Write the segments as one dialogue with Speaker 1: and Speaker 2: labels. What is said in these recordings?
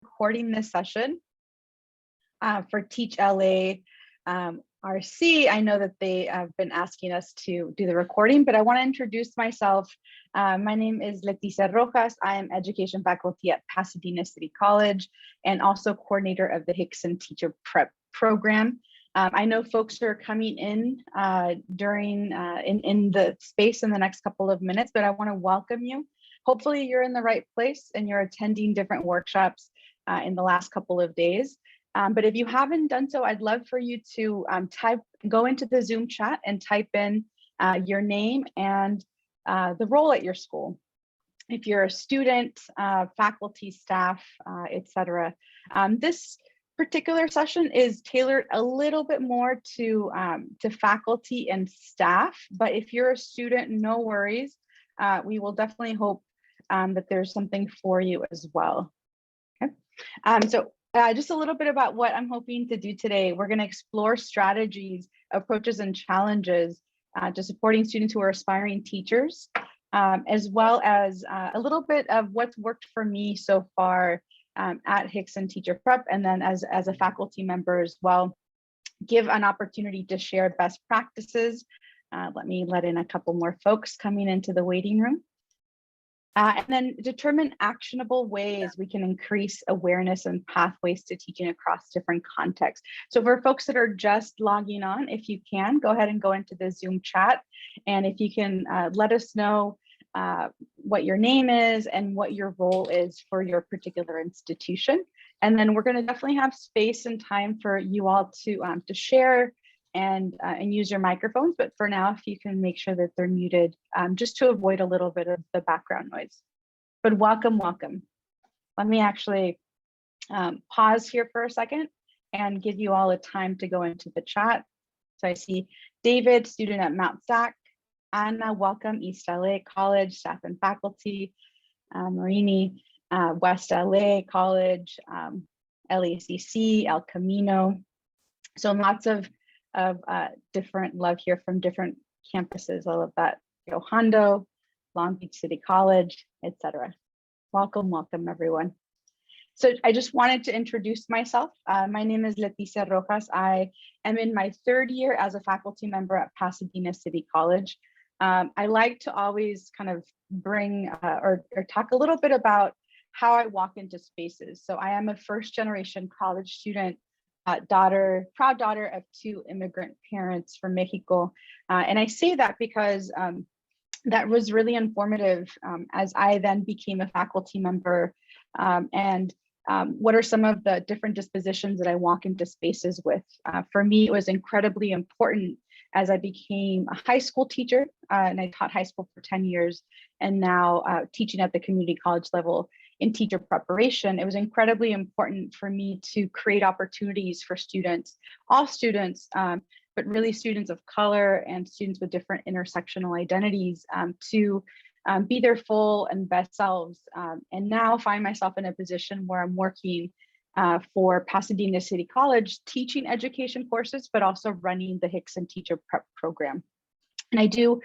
Speaker 1: recording this session for Teach LA RC. I know that they have been asking us to do the recording, but I want to introduce myself. My name is Leticia Rojas. I am education faculty at Pasadena City College and also coordinator of the Hickson Teacher Prep program. I know folks are coming in during in the space in the next couple of minutes, but I want to welcome you. Hopefully you're in the right place and you're attending different workshops in the last couple of days. But if you haven't done so, I'd love for you to go into the Zoom chat and type in your name and the role at your school. If you're a student, faculty, staff, etc. This particular session is tailored a little bit more to faculty and staff, but if you're a student, no worries. We will definitely hope that there's something for you as well. Okay, just a little bit about what I'm hoping to do today. We're going to explore strategies, approaches, and challenges to supporting students who are aspiring teachers, as well as a little bit of what's worked for me so far at Hickson Teacher Prep, and then as a faculty member as well, give an opportunity to share best practices. Let me let in a couple more folks coming into the waiting room. And then determine actionable ways we can increase awareness and pathways to teaching across different contexts. So for folks that are just logging on, if you can, go ahead and go into the Zoom chat. And if you can let us know what your name is and what your role is for your particular institution. And then we're going to definitely have space and time for you all to share and use your microphones. But for now, if you can make sure that they're muted, just to avoid a little bit of the background noise. But welcome, welcome. Let me actually pause here for a second and give you all a time to go into the chat. So I see David, student at Mount Sac. Anna, welcome, East LA College, staff and faculty. Marini, West LA College, LACC, El Camino. So lots of different love here from different campuses. I love that. Hondo, Long Beach City College, etc. Welcome, welcome everyone. So I just wanted to introduce myself. My name is Leticia Rojas. I am in my third year as a faculty member at Pasadena City College. I like to always kind of bring or talk a little bit about how I walk into spaces. So I am a first generation college student, proud daughter of two immigrant parents from Mexico. And I say that because that was really informative as I then became a faculty member. And what are some of the different dispositions that I walk into spaces with? For me, it was incredibly important as I became a high school teacher, and I taught high school for 10 years, and now teaching at the community college level in teacher preparation. It was incredibly important for me to create opportunities for students, all students, but really students of color and students with different intersectional identities to be their full and best selves. And now find myself in a position where I'm working for Pasadena City College, teaching education courses, but also running the Hickson Teacher Prep program. And I do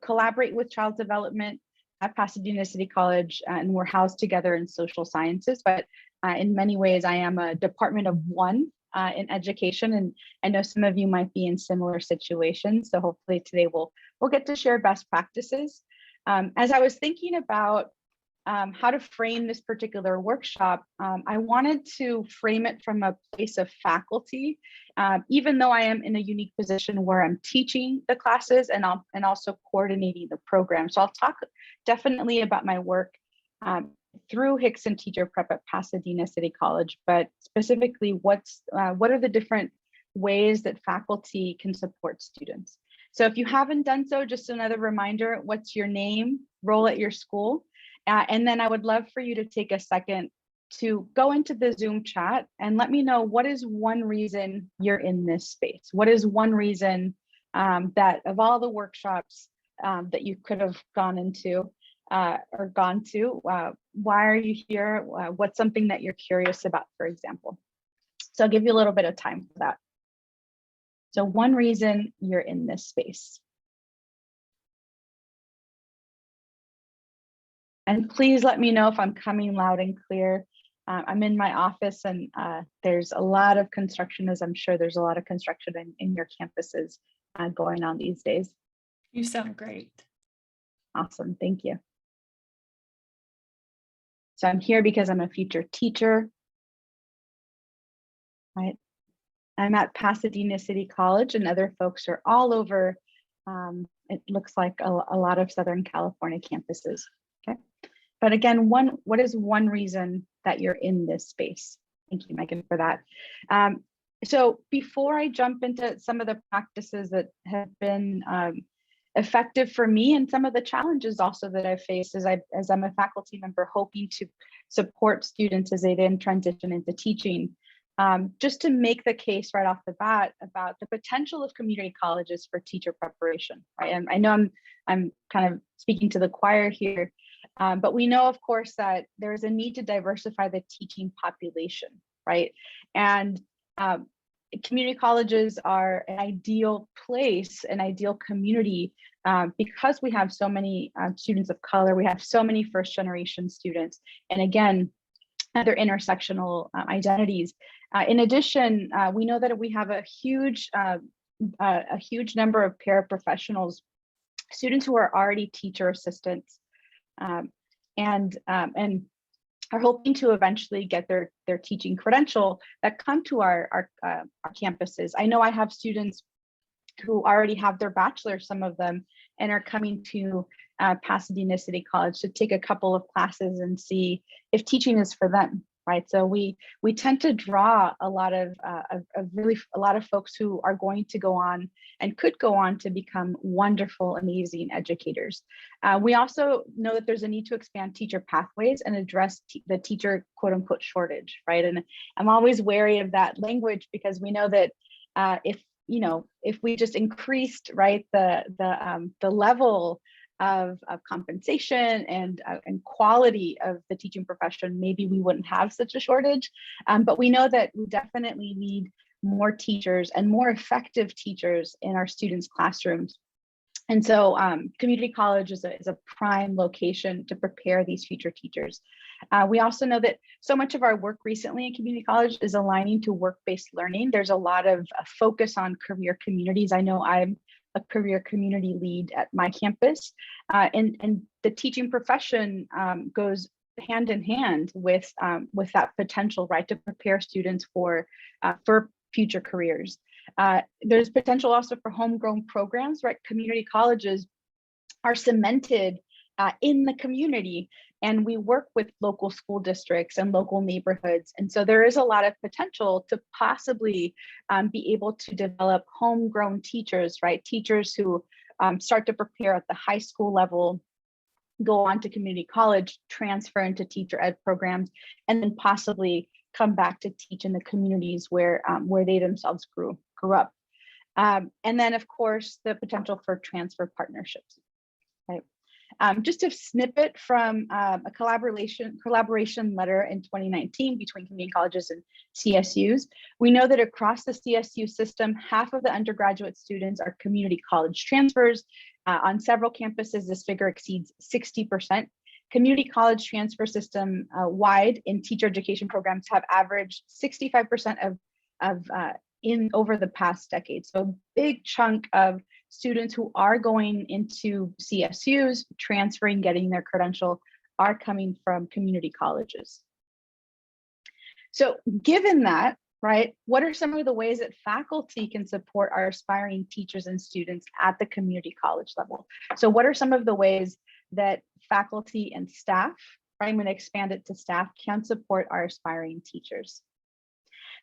Speaker 1: collaborate with child development at Pasadena City College, and we're housed together in social sciences, but in many ways I am a department of one in education, and I know some of you might be in similar situations, so hopefully today we'll get to share best practices. As I was thinking about how to frame this particular workshop, I wanted to frame it from a place of faculty, even though I am in a unique position where I'm teaching the classes and also coordinating the program. So I'll talk definitely about my work through Hickson Teacher Prep at Pasadena City College, but specifically what are the different ways that faculty can support students. So if you haven't done so, just another reminder, what's your name, role at your school? And then I would love for you to take a second to go into the Zoom chat and let me know what is one reason you're in this space. What is one reason that of all the workshops that you could have gone into or gone to, why are you here? What's something that you're curious about, for example? So I'll give you a little bit of time for that. So one reason you're in this space. And please let me know if I'm coming loud and clear. I'm in my office, and there's a lot of construction, as I'm sure there's a lot of construction in your campuses going on these days.
Speaker 2: You sound great.
Speaker 1: Awesome, thank you. So I'm here because I'm a future teacher, right? I'm at Pasadena City College, and other folks are all over. It looks like a lot of Southern California campuses. Okay, but again, what is one reason that you're in this space? Thank you, Megan, for that. So before I jump into some of the practices that have been effective for me, and some of the challenges also that I've faced as I'm a faculty member hoping to support students as they then transition into teaching. Just to make the case right off the bat about the potential of community colleges for teacher preparation, right? And I know I'm kind of speaking to the choir here, but we know, of course, that there is a need to diversify the teaching population, right? And community colleges are an ideal place, an ideal community, because we have so many students of color, we have so many first-generation students, and again, other intersectional identities. In addition, we know that we have a huge number of paraprofessionals, students who are already teacher assistants, and are hoping to eventually get their teaching credential that come to our campuses. I know I have students who already have their bachelor's, some of them, and are coming to Pasadena City College to take a couple of classes and see if teaching is for them, right? So we tend to draw a lot of folks who are going to go on and could go on to become wonderful, amazing educators. We also know that there's a need to expand teacher pathways and address the teacher quote unquote shortage, right? And I'm always wary of that language, because we know that if we just increased, right, the level of compensation and quality of the teaching profession, maybe we wouldn't have such a shortage. But we know that we definitely need more teachers and more effective teachers in our students' classrooms. And so community college is a prime location to prepare these future teachers. We also know that so much of our work recently in community college is aligning to work-based learning. There's a lot of focus on career communities. I know I'm a career community lead at my campus, and the teaching profession goes hand in hand with that potential, right, to prepare students for future careers. There's potential also for homegrown programs, right? Community colleges are cemented in the community, and we work with local school districts and local neighborhoods. And so there is a lot of potential to possibly be able to develop homegrown teachers, right? Teachers who start to prepare at the high school level, go on to community college, transfer into teacher ed programs, and then possibly come back to teach in the communities where they themselves grew up. And then, of course, the potential for transfer partnerships. Right? Just a snippet from a collaboration letter in 2019 between community colleges and CSUs. We know that across the CSU system, half of the undergraduate students are community college transfers. On several campuses, this figure exceeds 60%. Community college transfer system wide in teacher education programs have averaged 65% in over the past decade. So a big chunk of students who are going into CSUs, transferring, getting their credential, are coming from community colleges. So given that, right, what are some of the ways that faculty can support our aspiring teachers and students at the community college level? So what are some of the ways that faculty and staff, right, I'm going to expand it to staff, can support our aspiring teachers?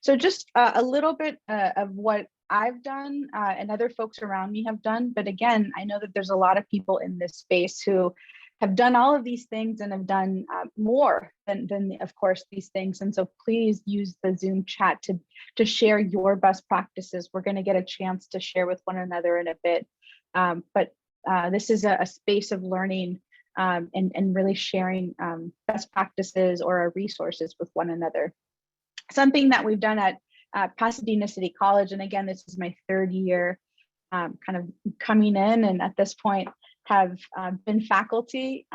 Speaker 1: So just a little bit of what I've done and other folks around me have done. But again, I know that there's a lot of people in this space who have done all of these things and have done more than of course, these things. And so please use the Zoom chat to share your best practices. We're going to get a chance to share with one another in a bit. But this is a space of learning and really sharing best practices or our resources with one another. Something that we've done at Pasadena City College, and again, this is my third year kind of coming in, and at this point have been faculty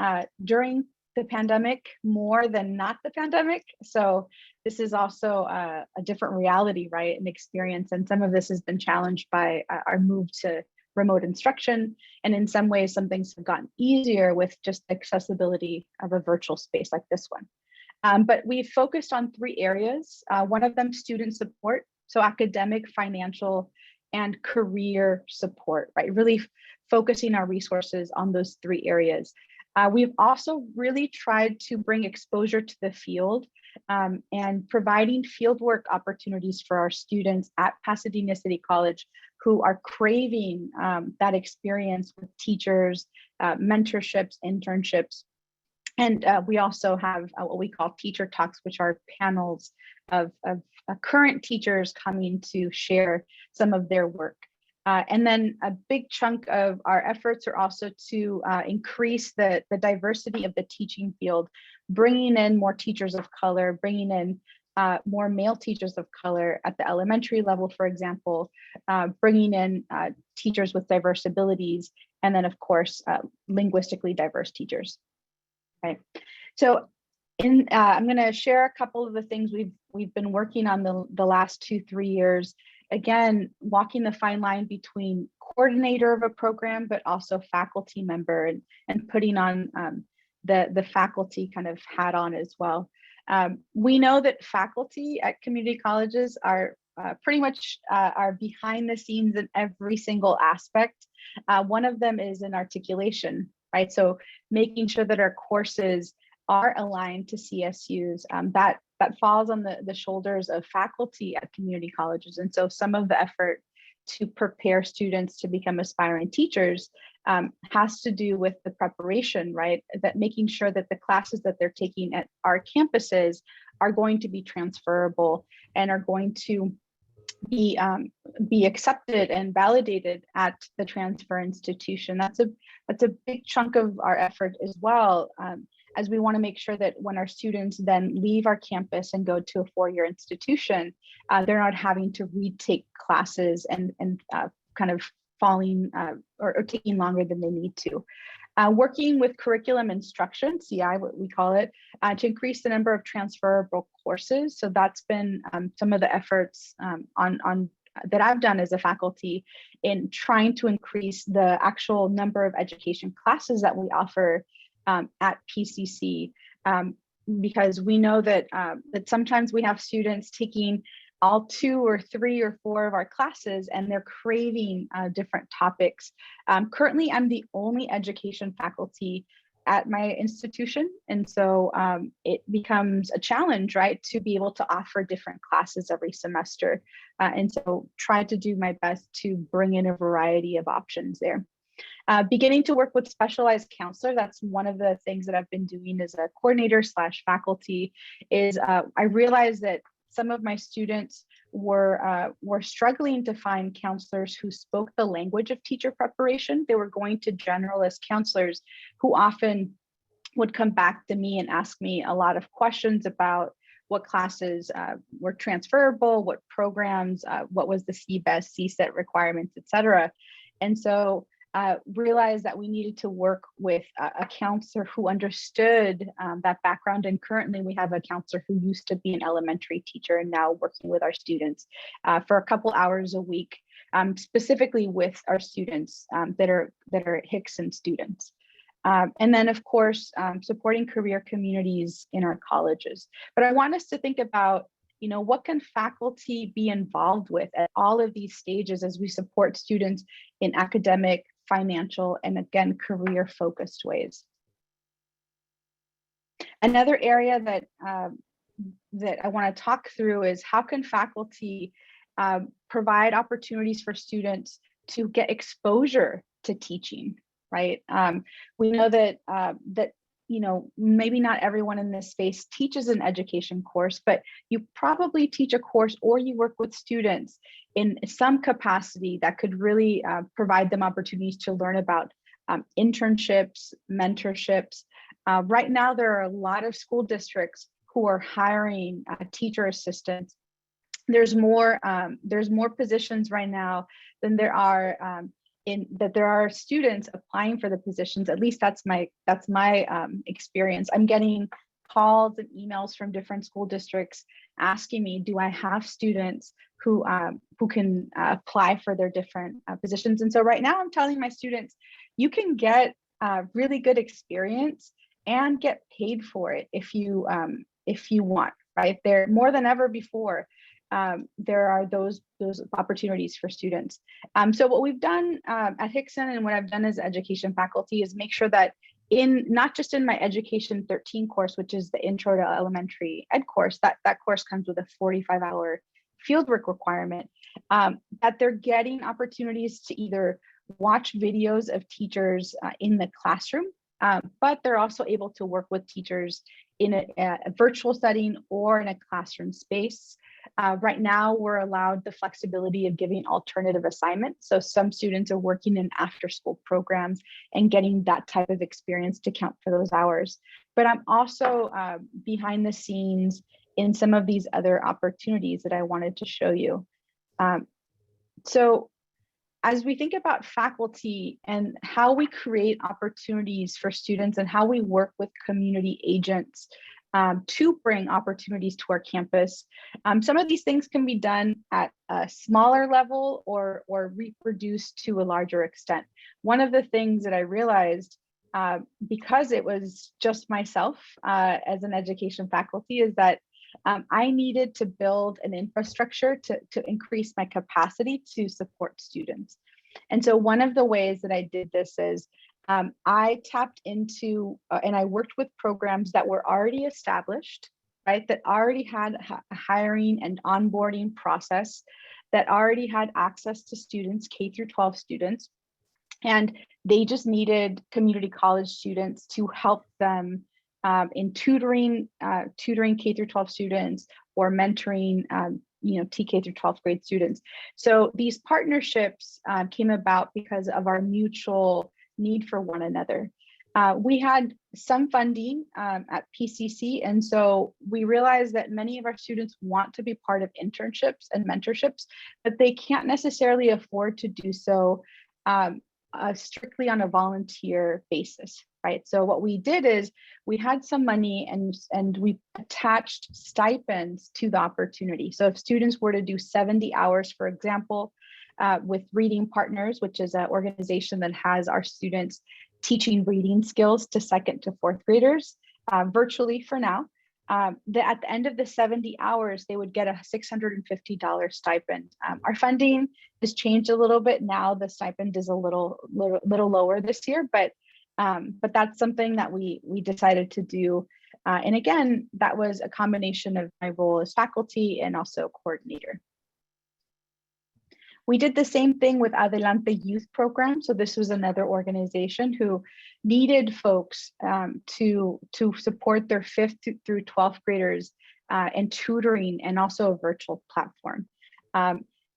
Speaker 1: during the pandemic more than not the pandemic. So this is also a different reality, right, and experience. And some of this has been challenged by our move to remote instruction. And in some ways, some things have gotten easier with just accessibility of a virtual space like this one. But we've focused on 3 areas. One of them, student support. So academic, financial, and career support, right? Really focusing our resources on those 3 areas. We've also really tried to bring exposure to the field and providing fieldwork opportunities for our students at Pasadena City College who are craving that experience with teachers, mentorships, internships. And we also have what we call teacher talks, which are panels of current teachers coming to share some of their work. And then a big chunk of our efforts are also to increase the diversity of the teaching field, bringing in more teachers of color, bringing in more male teachers of color at the elementary level, for example, bringing in teachers with diverse abilities, and then of course, linguistically diverse teachers. Right. So I'm going to share a couple of the things we've been working on the last 2-3 years. Again, walking the fine line between coordinator of a program, but also faculty member, and putting on the faculty kind of hat on as well. We know that faculty at community colleges are pretty much are behind the scenes in every single aspect. One of them is in articulation, right? So making sure that our courses are aligned to CSUs, that falls on the shoulders of faculty at community colleges. And so some of the effort to prepare students to become aspiring teachers has to do with the preparation, right? That making sure that the classes that they're taking at our campuses are going to be transferable and are going to be accepted and validated at the transfer institution. That's a big chunk of our effort as well, as we want to make sure that when our students then leave our campus and go to a 4-year institution, they're not having to retake classes and kind of falling or taking longer than they need to. Working with curriculum instruction, CI, what we call it, to increase the number of transferable courses. So that's been some of the efforts on that I've done as a faculty in trying to increase the actual number of education classes that we offer at PCC, because we know that that sometimes we have students taking all 2 or 3 or 4 of our classes, and they're craving different topics. Currently, I'm the only education faculty at my institution. And so it becomes a challenge, right, to be able to offer different classes every semester. And so try to do my best to bring in a variety of options there. Beginning to work with specialized counselor, that's one of the things that I've been doing as a coordinator / faculty, is I realized that some of my students were struggling to find counselors who spoke the language of teacher preparation. They were going to generalist counselors who often would come back to me and ask me a lot of questions about what classes were transferable, what programs, what was the CBEST, CSET requirements, et cetera. And so realized that we needed to work with a counselor who understood that background. And currently we have a counselor who used to be an elementary teacher and now working with our students for a couple hours a week, specifically with our students that are Hickson students. And then of course, supporting career communities in our colleges. But I want us to think about, you know, what can faculty be involved with at all of these stages as we support students in academic, financial, and again, career focused ways. Another area that I want to talk through is how can faculty provide opportunities for students to get exposure to teaching, right? We know that you know, maybe not everyone in this space teaches an education course, but you probably teach a course or you work with students in some capacity that could really provide them opportunities to learn about internships, mentorships. Right now, there are a lot of school districts who are hiring teacher assistants. There's more positions right now than there are that there are students applying for the positions. At least that's my experience. I'm getting calls and emails from different school districts asking me, do I have students who can apply for their different positions? And so right now I'm telling my students, you can get really good experience and get paid for it if you want, right? There more than ever before. There are those opportunities for students. So what we've done at Hickson, and what I've done as education faculty, is make sure that not just in my Education 13 course, which is the Intro to Elementary Ed course, that course comes with a 45-hour fieldwork requirement, that they're getting opportunities to either watch videos of teachers in the classroom, but they're also able to work with teachers in a virtual setting or in a classroom space. Right now, we're allowed the flexibility of giving alternative assignments. So some students are working in after-school programs and getting that type of experience to count for those hours. But I'm also behind the scenes in some of these other opportunities that I wanted to show you. So as we think about faculty and how we create opportunities for students and how we work with community agents to bring opportunities to our campus, some of these things can be done at a smaller level or reproduced to a larger extent. One of the things that I realized, because it was just myself as an education faculty, is that I needed to build an infrastructure to increase my capacity to support students. And so one of the ways that I did this is I tapped into and I worked with programs that were already established, right? That already had a hiring and onboarding process, that already had access to students, K through 12 students. And they just needed community college students to help them in tutoring K through 12 students or mentoring TK through 12th grade students. So these partnerships came about because of our mutual need for one another. We had some funding at PCC, and so we realized that many of our students want to be part of internships and mentorships, but they can't necessarily afford to do so strictly on a volunteer basis, right? So what we did is we had some money and we attached stipends to the opportunity. So if students were to do 70 hours, for example, with Reading Partners, which is an organization that has our students teaching reading skills to 2nd to 4th graders virtually for now, at the end of the 70 hours, they would get a $650 stipend. Our funding has changed a little bit now. The stipend is a little lower this year, but that's something that we decided to do. And again, that was a combination of my role as faculty and also coordinator. We did the same thing with Adelante Youth Program. So this was another organization who needed folks to support their 5th through 12th graders and tutoring, and also a virtual platform.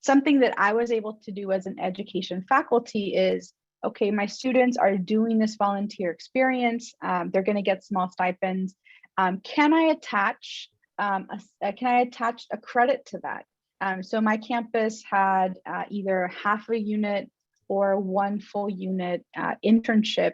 Speaker 1: Something that I was able to do as an education faculty is, okay, my students are doing this volunteer experience. They're going to get small stipends. Can I attach a credit to that? So my campus had either half a unit or one full unit internship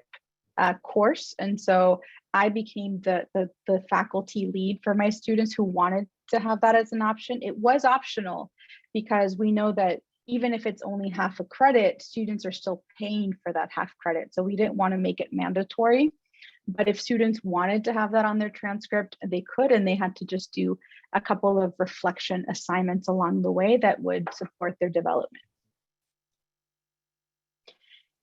Speaker 1: course. And so I became the faculty lead for my students who wanted to have that as an option. It was optional because we know that even if it's only half a credit, students are still paying for that half credit. So we didn't want to make it mandatory. But if students wanted to have that on their transcript, they could, and they had to just do a couple of reflection assignments along the way that would support their development.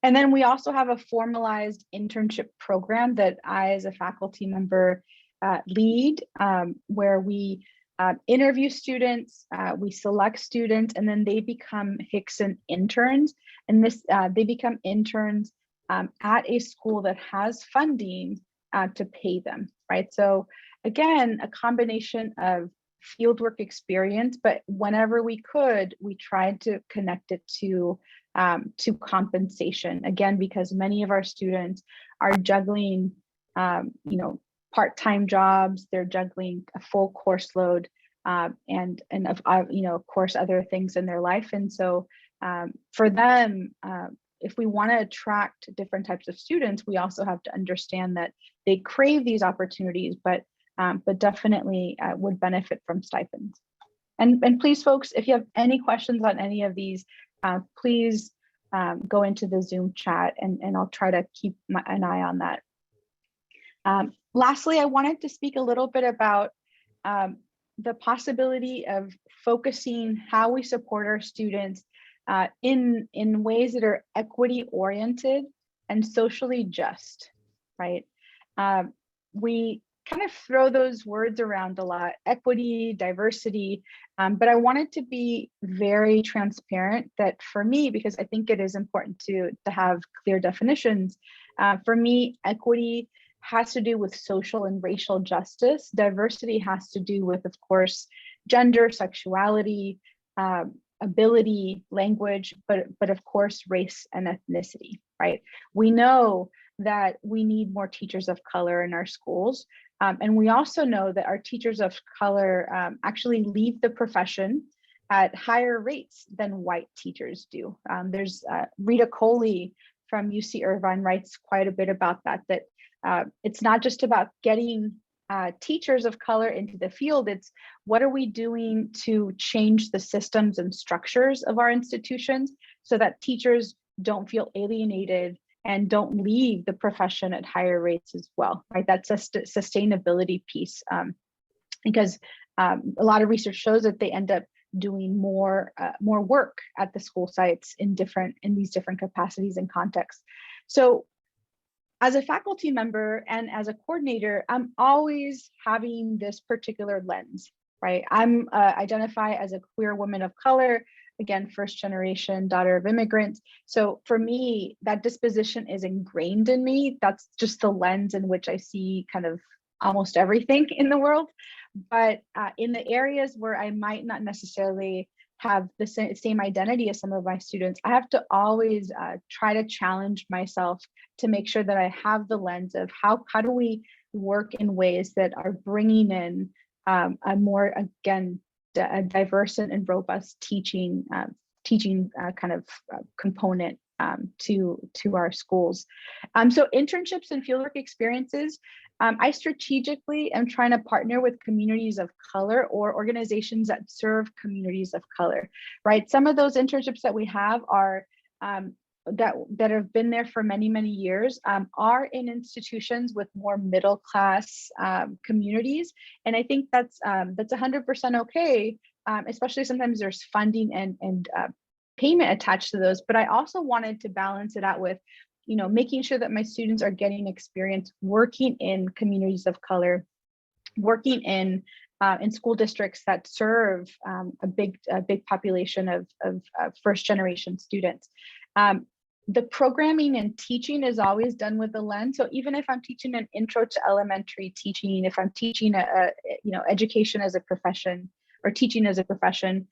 Speaker 1: And then we also have a formalized internship program that I, as a faculty member, lead, where we interview students, we select students, and then they become Hickson interns. And they become interns at a school that has funding to pay them, right? So again, a combination of fieldwork experience, but whenever we could, we tried to connect it to compensation. Again, because many of our students are juggling, part-time jobs, they're juggling a full course load, and of course, other things in their life. And so for them, if we want to attract different types of students, we also have to understand that they crave these opportunities, but definitely would benefit from stipends. And please, folks, if you have any questions on any of these, please go into the Zoom chat, and I'll try to keep an eye on that. Lastly, I wanted to speak a little bit about the possibility of focusing how we support our students in ways that are equity oriented and socially just, right? We kind of throw those words around a lot, equity, diversity, but I wanted to be very transparent that for me, because I think it is important to have clear definitions, for me, equity has to do with social and racial justice. Diversity has to do with, of course, gender, sexuality, ability, language, but of course, race and ethnicity, right? We know that we need more teachers of color in our schools. And we also know that our teachers of color actually leave the profession at higher rates than white teachers do. There's Rita Coley from UC Irvine writes quite a bit about that, it's not just about getting teachers of color into the field, it's what are we doing to change the systems and structures of our institutions so that teachers don't feel alienated and don't leave the profession at higher rates as well, right? That's a sustainability piece, because a lot of research shows that they end up doing more work at the school sites in these different capacities and contexts. So as a faculty member and as a coordinator, I'm always having this particular lens, right? I'm identify as a queer woman of color, again, first generation daughter of immigrants. So for me, that disposition is ingrained in me. That's just the lens in which I see kind of almost everything in the world. But in the areas where I might not necessarily have the same identity as some of my students, I have to always try to challenge myself to make sure that I have the lens of how do we work in ways that are bringing in a more, again, a diverse and robust teaching kind of component to our schools. So internships and fieldwork experiences, I strategically am trying to partner with communities of color or organizations that serve communities of color, right? Some of those internships that we have are that have been there for many, many years, are in institutions with more middle class communities. And I think that's 100% okay, especially sometimes there's funding and payment attached to those. But I also wanted to balance it out with, making sure that my students are getting experience working in communities of color, working in school districts that serve a big population of first generation students. The programming and teaching is always done with the lens. So even if I'm teaching an intro to elementary teaching, if I'm teaching education as a profession or teaching as a profession,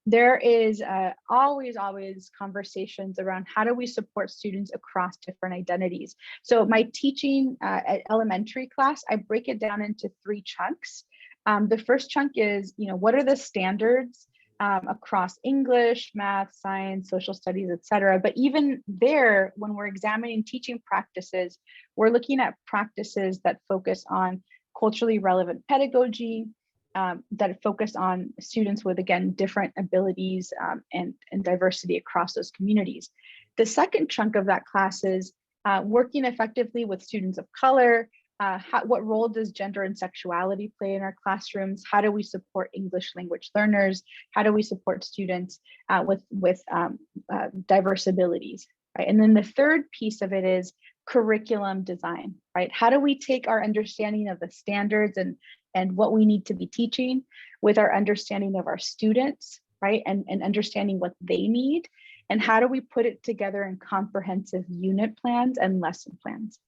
Speaker 1: there is always conversations around how do we support students across different identities. So my teaching at elementary class, I break it down into 3 chunks. The first chunk is, what are the standards across English, math, science, social studies, et cetera. But even there, when we're examining teaching practices, we're looking at practices that focus on culturally relevant pedagogy, that focus on students with, again, different abilities and diversity across those communities. The second chunk of that class is working effectively with students of color. What role does gender and sexuality play in our classrooms? How do we support English language learners? How do we support students with diverse abilities? Right? And then the third piece of it is curriculum design, right? How do we take our understanding of the standards and what we need to be teaching with our understanding of our students, right? And understanding what they need, and how do we put it together in comprehensive unit plans and lesson plans?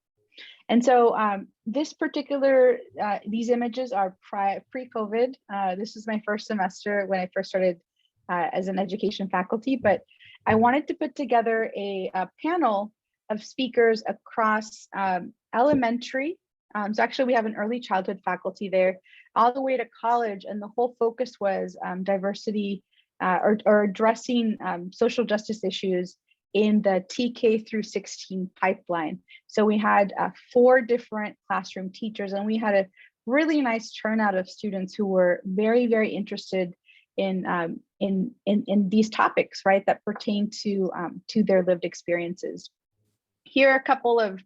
Speaker 1: And so this particular, these images are pre-COVID. This was my first semester when I first started as an education faculty, but I wanted to put together a panel of speakers across elementary. So actually we have an early childhood faculty there, all the way to college. And the whole focus was diversity or addressing social justice issues in the TK through 16 pipeline. So we had 4 different classroom teachers, and we had a really nice turnout of students who were very, very interested in these topics, right, that pertain to their lived experiences. Here are a couple of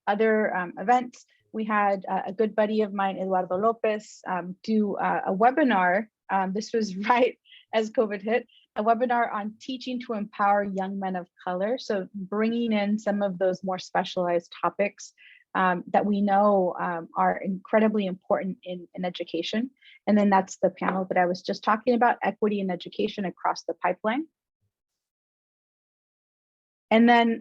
Speaker 1: other events. We had a good buddy of mine, Eduardo Lopez, do a webinar. This was right as COVID hit, a webinar on teaching to empower young men of color. So bringing in some of those more specialized topics that we know are incredibly important in education. And then that's the panel that I was just talking about, equity in education across the pipeline. And then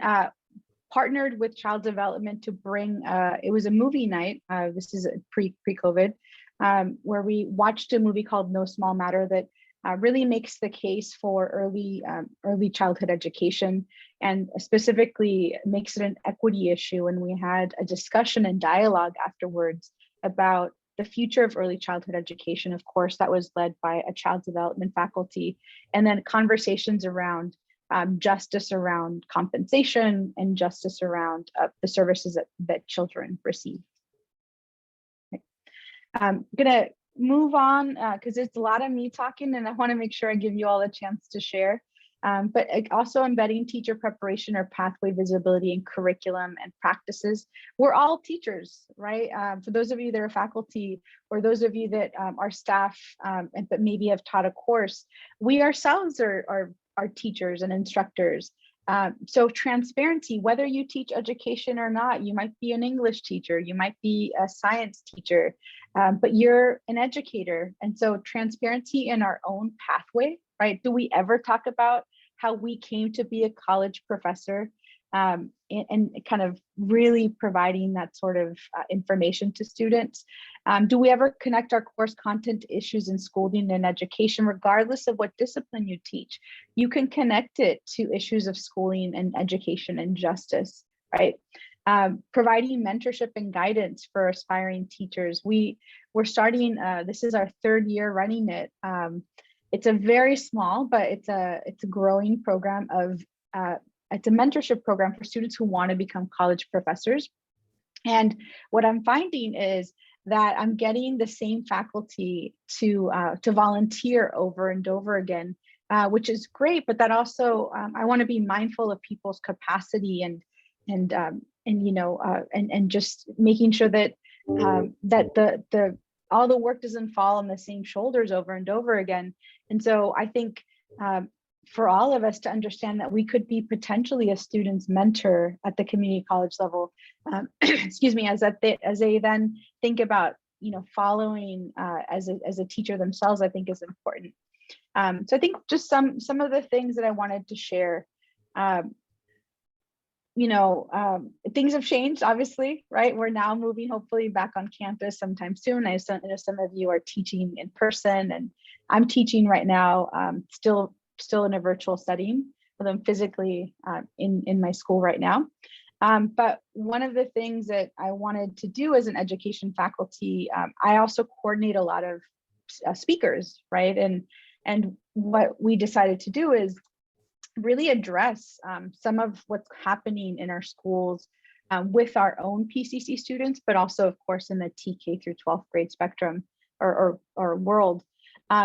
Speaker 1: partnered with Child Development to bring, it was a movie night, this is pre-COVID, where we watched a movie called No Small Matter that really makes the case for early childhood education, and specifically makes it an equity issue. And we had a discussion and dialogue afterwards about the future of early childhood education. Of course, that was led by a child development faculty, and then conversations around justice around compensation and justice around the services that children receive. I'm gonna move on because it's a lot of me talking, and I want to make sure I give you all a chance to share. But also embedding teacher preparation or pathway visibility in curriculum and practices. We're all teachers, right? For those of you that are faculty, or those of you that are staff, but maybe have taught a course, we ourselves are teachers and instructors. So transparency, whether you teach education or not, you might be an English teacher, you might be a science teacher, but you're an educator. And so transparency in our own pathway, right? Do we ever talk about how we came to be a college professor, and kind of really providing that sort of information to students? Do we ever connect our course content to issues in schooling and education, regardless of what discipline you teach? You can connect it to issues of schooling and education and justice, right? Providing mentorship and guidance for aspiring teachers. We're starting, this is our 3rd year running it. It's a very small, but it's a growing program of, it's a mentorship program for students who want to become college professors. And what I'm finding is that I'm getting the same faculty to volunteer over and over again, which is great. But that also, I want to be mindful of people's capacity and you know, and just making sure that that all the work doesn't fall on the same shoulders over and over again. And so I think for all of us to understand that we could be potentially a student's mentor at the community college level, excuse me, as they then think about, you know, following as a teacher themselves, I think is important. So I think just some of the things that I wanted to share. You know, things have changed, obviously, right? We're now moving hopefully back on campus sometime soon. I know some of you are teaching in person, and I'm teaching right now, still in a virtual setting, although I'm physically in my school right now. But one of the things that I wanted to do as an education faculty, I also coordinate a lot of speakers, right? And what we decided to do is really address some of what's happening in our schools with our own PCC students, but also, of course, in the TK through 12th grade spectrum or world.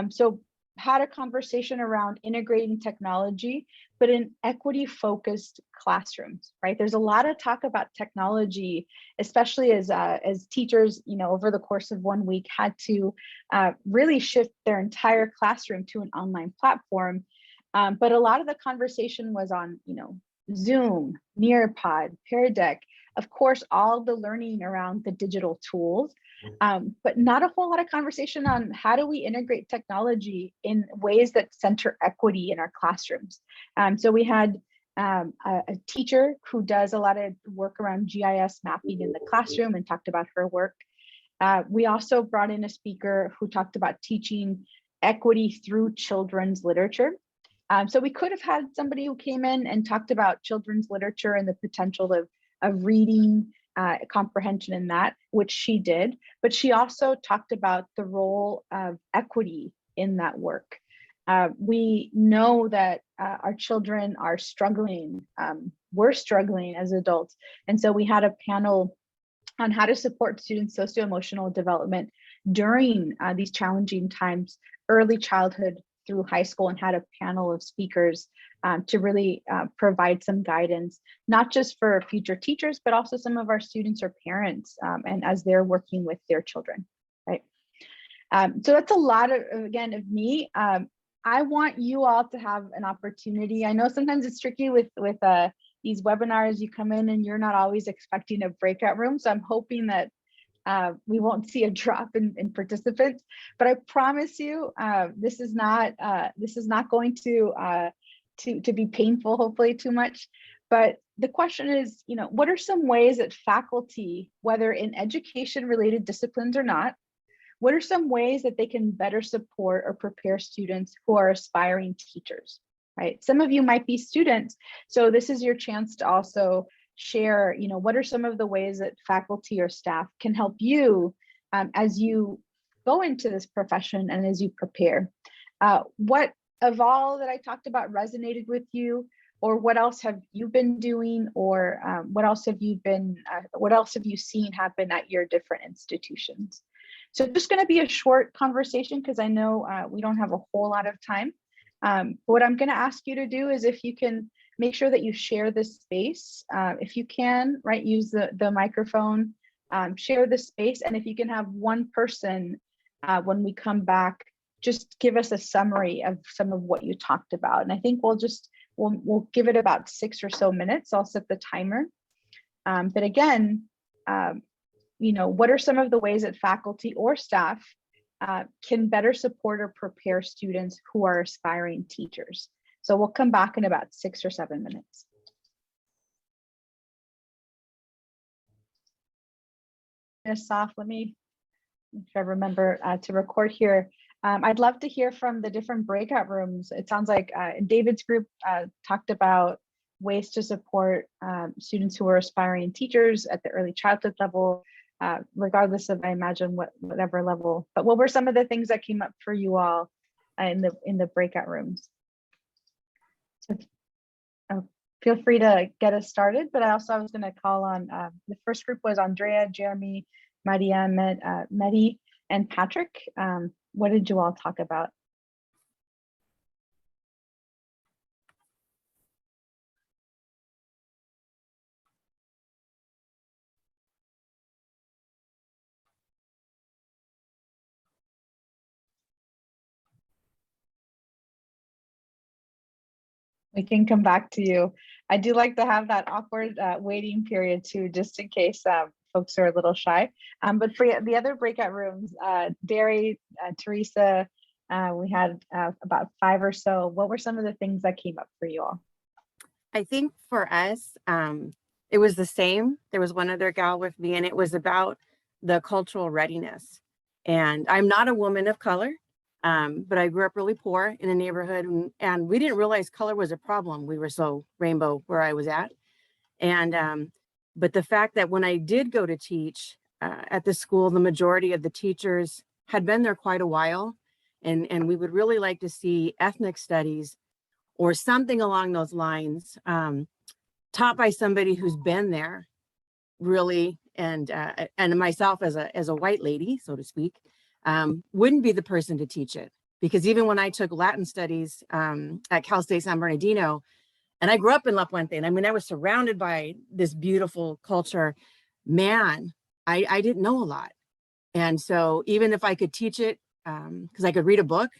Speaker 1: So had a conversation around integrating technology, but in equity-focused classrooms, right? There's a lot of talk about technology, especially as teachers, you know, over the course of 1 week had to really shift their entire classroom to an online platform. But a lot of the conversation was on, you know, Zoom, Nearpod, Pear Deck, of course, all the learning around the digital tools, but not a whole lot of conversation on how do we integrate technology in ways that center equity in our classrooms. So we had a teacher who does a lot of work around GIS mapping in the classroom and talked about her work. We also brought in a speaker who talked about teaching equity through children's literature. So we could have had somebody who came in and talked about children's literature and the potential of reading, comprehension in that, which she did, but she also talked about the role of equity in that work. We know that our children are struggling. We're struggling as adults. And so we had a panel on how to support students' socio-emotional development during these challenging times, early childhood through high school, and had a panel of speakers to really provide some guidance, not just for future teachers, but also some of our students or parents, and as they're working with their children, right? So that's a lot of, again, of me. I want you all to have an opportunity. I know sometimes it's tricky with these webinars. You come in and you're not always expecting a breakout room. So I'm hoping that we won't see a drop in participants. But I promise you, this is not going to be painful, hopefully too much. But the question is, what are some ways that faculty, whether in education related disciplines or not, what are some ways that they can better support or prepare students who are aspiring teachers, right? Some of you might be students, so this is your chance to also share, what are some of the ways that faculty or staff can help you as you go into this profession and as you prepare. What of all that I talked about resonated with you, or what else have you been doing, or what else have you seen happen at your different institutions? So just going to be a short conversation because I know we don't have a whole lot of time. What I'm going to ask you to do is, if you can make sure that you share this space, if you can, right, use the microphone, share the space. And if you can have one person, when we come back, just give us a summary of some of what you talked about. And I think we'll give it about 6 or so minutes. I'll set the timer. But again, what are some of the ways that faculty or staff can better support or prepare students who are aspiring teachers? So we'll come back in about 6 or 7 minutes. Soft, let me make sure I remember to record here. I'd love to hear from the different breakout rooms. It sounds like David's group talked about ways to support students who are aspiring teachers at the early childhood level, regardless of, I imagine, whatever level. But what were some of the things that came up for you all in the breakout rooms? So, feel free to get us started. But I was going to call on the first group was Andrea, Jeremy, Maria, Mehdi, and Patrick. What did you all talk about? We can come back to you. I do like to have that awkward waiting period too, just in case folks are a little shy. But for the other breakout rooms, Derry, Teresa, we had about 5 or so. What were some of the things that came up for you all?
Speaker 2: I think for us, it was the same. There was one other gal with me, and it was about the cultural readiness. And I'm not a woman of color, but I grew up really poor in a neighborhood, and we didn't realize color was a problem. We were so rainbow where I was at. And but the fact that when I did go to teach at the school, the majority of the teachers had been there quite a while, and we would really like to see ethnic studies or something along those lines, taught by somebody who's been there, really, and myself as a white lady, so to speak, wouldn't be the person to teach it. Because even when I took Latin studies at Cal State San Bernardino, and I grew up in La Puente, and I mean, I was surrounded by this beautiful culture, man, I didn't know a lot. And so even if I could teach it, because I could read a book,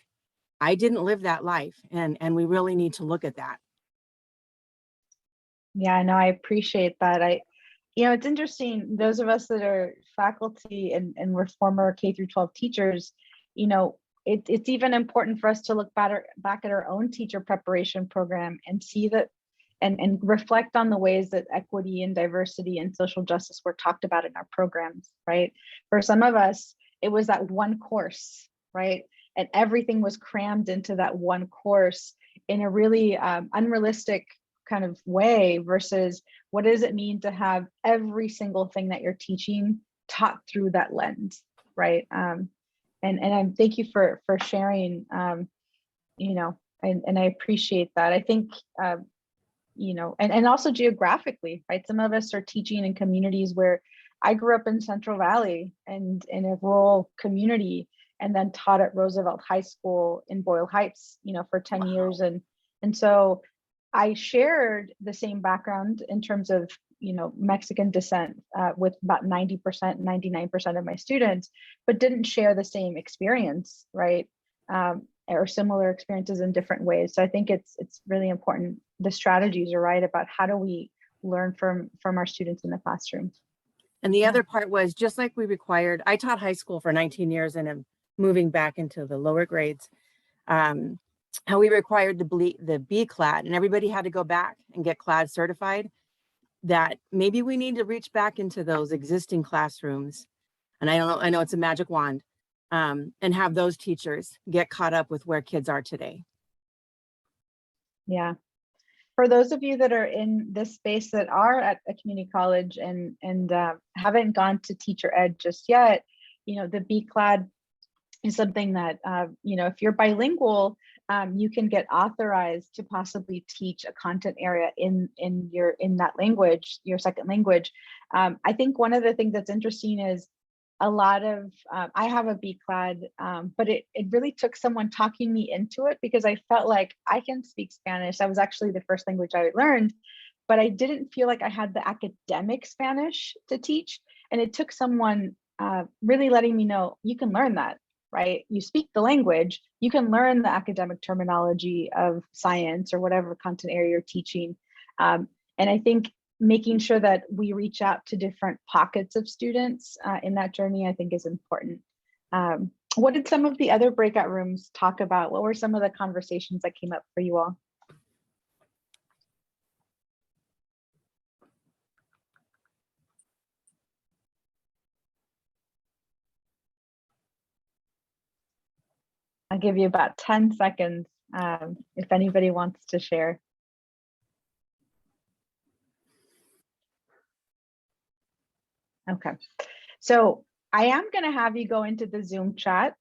Speaker 2: I didn't live that life, and we really need to look at that.
Speaker 1: Yeah, no, I appreciate that. It's interesting, those of us that are faculty and we're former K through 12 teachers, it's even important for us to look back at our own teacher preparation program and see that and reflect on the ways that equity and diversity and social justice were talked about in our programs, right? For some of us, it was that one course, right? And everything was crammed into that one course in a really unrealistic kind of way, versus what does it mean to have every single thing that you're teaching taught through that lens, right? And thank you for sharing you know, and I appreciate that. I think, you know, and also geographically, right? Some of us are teaching in communities where I grew up in Central Valley and in a rural community, and then taught at Roosevelt High School in Boyle Heights, you know, for 10 years. And so I shared the same background in terms of, you know, Mexican descent with about 90%, 99% of my students, but didn't share the same experience, right? Or similar experiences in different ways. So I think it's really important. The strategies are right about how do we learn from our students in the classroom.
Speaker 2: And the other part was, just like we required, I taught high school for 19 years and I'm moving back into the lower grades. How we required the B clad, and everybody had to go back and get clad certified, that maybe we need to reach back into those existing classrooms. And I know it's a magic wand, and have those teachers get caught up with where kids are today.
Speaker 1: Yeah. For those of you that are in this space that are at a community college and haven't gone to teacher ed just yet, you know, the B clad is something that, you know, if you're bilingual, you can get authorized to possibly teach a content area in that language, your second language. I think one of the things that's interesting is a lot of, I have a B clad, but it really took someone talking me into it, because I felt like I can speak Spanish. That was actually the first language I learned, but I didn't feel like I had the academic Spanish to teach. And it took someone really letting me know, you can learn that, right? You speak the language, you can learn the academic terminology of science or whatever content area you're teaching. And I think making sure that we reach out to different pockets of students in that journey, I think, is important. What did some of the other breakout rooms talk about? What were some of the conversations that came up for you all? I'll give you about 10 seconds if anybody wants to share. Okay, so I am going to have you go into the Zoom chat.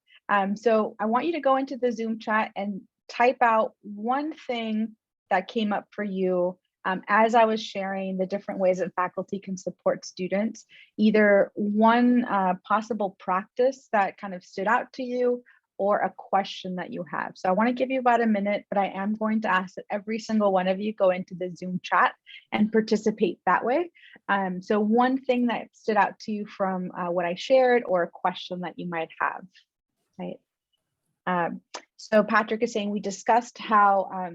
Speaker 1: So I want you to go into the Zoom chat and type out one thing that came up for you as I was sharing the different ways that faculty can support students. Either one possible practice that kind of stood out to you, or a question that you have. So I want to give you about a minute, but I am going to ask that every single one of you go into the Zoom chat and participate that way. So one thing that stood out to you from what I shared, or a question that you might have, right? So Patrick is saying, we discussed how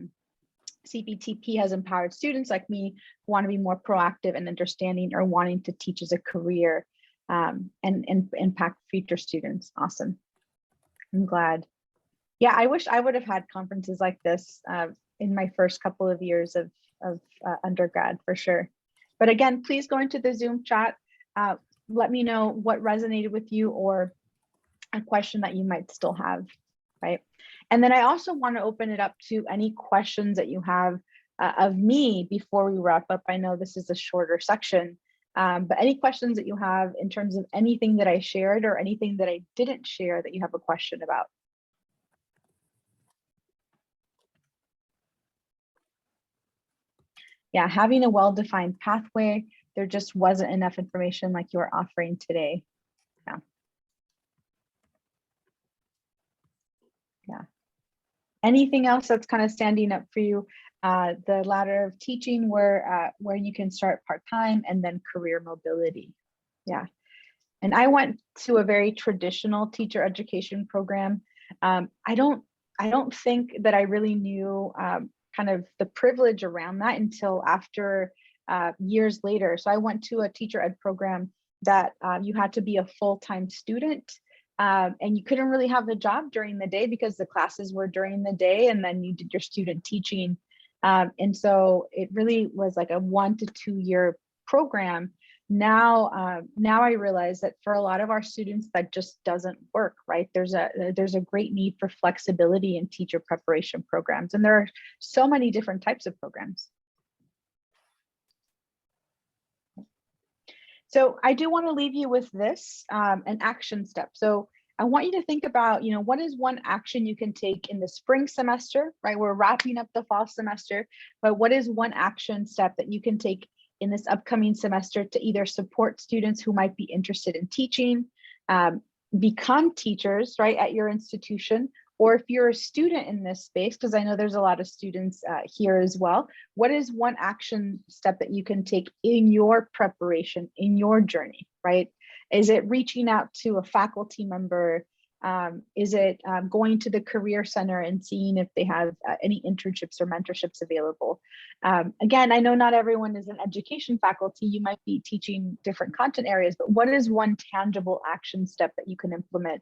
Speaker 1: CPTP has empowered students like me who want to be more proactive and understanding, or wanting to teach as a career and impact future students. Awesome. I'm glad. Yeah, I wish I would have had conferences like this in my first couple of years of undergrad, for sure. But again, please go into the Zoom chat. Let me know what resonated with you, or a question that you might still have, right? And then I also want to open it up to any questions that you have of me before we wrap up. I know this is a shorter section, but any questions that you have in terms of anything that I shared, or anything that I didn't share that you have a question about. Yeah, having a well-defined pathway, there just wasn't enough information like you're offering today. Yeah. Yeah. Anything else that's kind of standing up for you? The ladder of teaching, where you can start part-time, and then career mobility. Yeah. And I went to a very traditional teacher education program. I don't think that I really knew kind of the privilege around that until after years later. So I went to a teacher ed program that you had to be a full-time student, and you couldn't really have a job during the day because the classes were during the day, and then you did your student teaching. And so it really was like a 1 to 2 year program. Now I realize that for a lot of our students, that just doesn't work, right? There's a great need for flexibility in teacher preparation programs, and there are so many different types of programs. So I do want to leave you with this, an action step. So I want you to think about, what is one action you can take in the spring semester, right? We're wrapping up the fall semester, but what is one action step that you can take in this upcoming semester to either support students who might be interested in teaching, become teachers, right, at your institution, or if you're a student in this space, because I know there's a lot of students here as well, what is one action step that you can take in your preparation, in your journey, right? Is it reaching out to a faculty member? Is it going to the Career Center and seeing if they have any internships or mentorships available? Again, I know not everyone is an education faculty. You might be teaching different content areas, but what is one tangible action step that you can implement?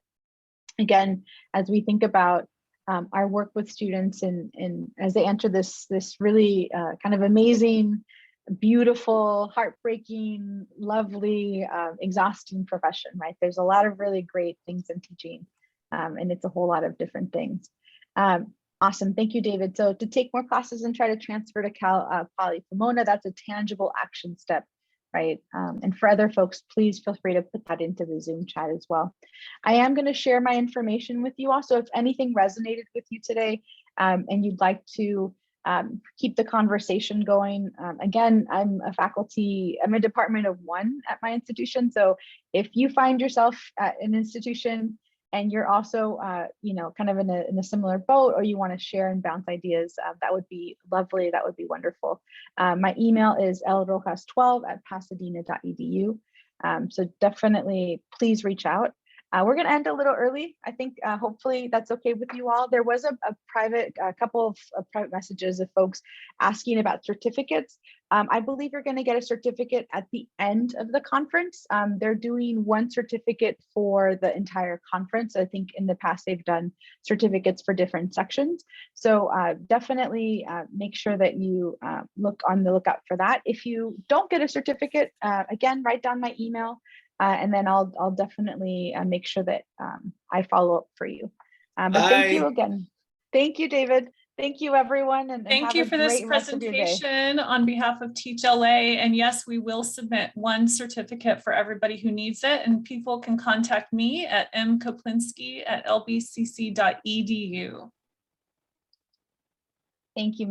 Speaker 1: Again, as we think about our work with students and as they enter this really kind of amazing, beautiful, heartbreaking, lovely, exhausting profession, right? There's a lot of really great things in teaching, and it's a whole lot of different things. Awesome, thank you, David. So to take more classes and try to transfer to Cal Poly Pomona, that's a tangible action step, right? And for other folks, please feel free to put that into the Zoom chat as well. I am going to share my information with you also. If anything resonated with you today and you'd like to keep the conversation going, again, I'm a department of one at my institution. So if you find yourself at an institution and you're also, kind of in a similar boat, or you want to share and bounce ideas, that would be lovely. That would be wonderful. My email is lrojas12@pasadena.edu. So definitely please reach out. We're going to end a little early. I think hopefully that's okay with you all. There was a couple of private messages of folks asking about certificates. I believe you're going to get a certificate at the end of the conference. They're doing one certificate for the entire conference. I think in the past they've done certificates for different sections. So definitely make sure that you look on the lookout for that. If you don't get a certificate, again, write down my email. And then I'll definitely make sure that I follow up for you. But thank you again. Thank you, David. Thank you, everyone. And
Speaker 3: thank you for this presentation on behalf of Teach LA. And yes, we will submit one certificate for everybody who needs it. And people can contact me at mkoplinski@lbcc.edu.
Speaker 1: Thank you,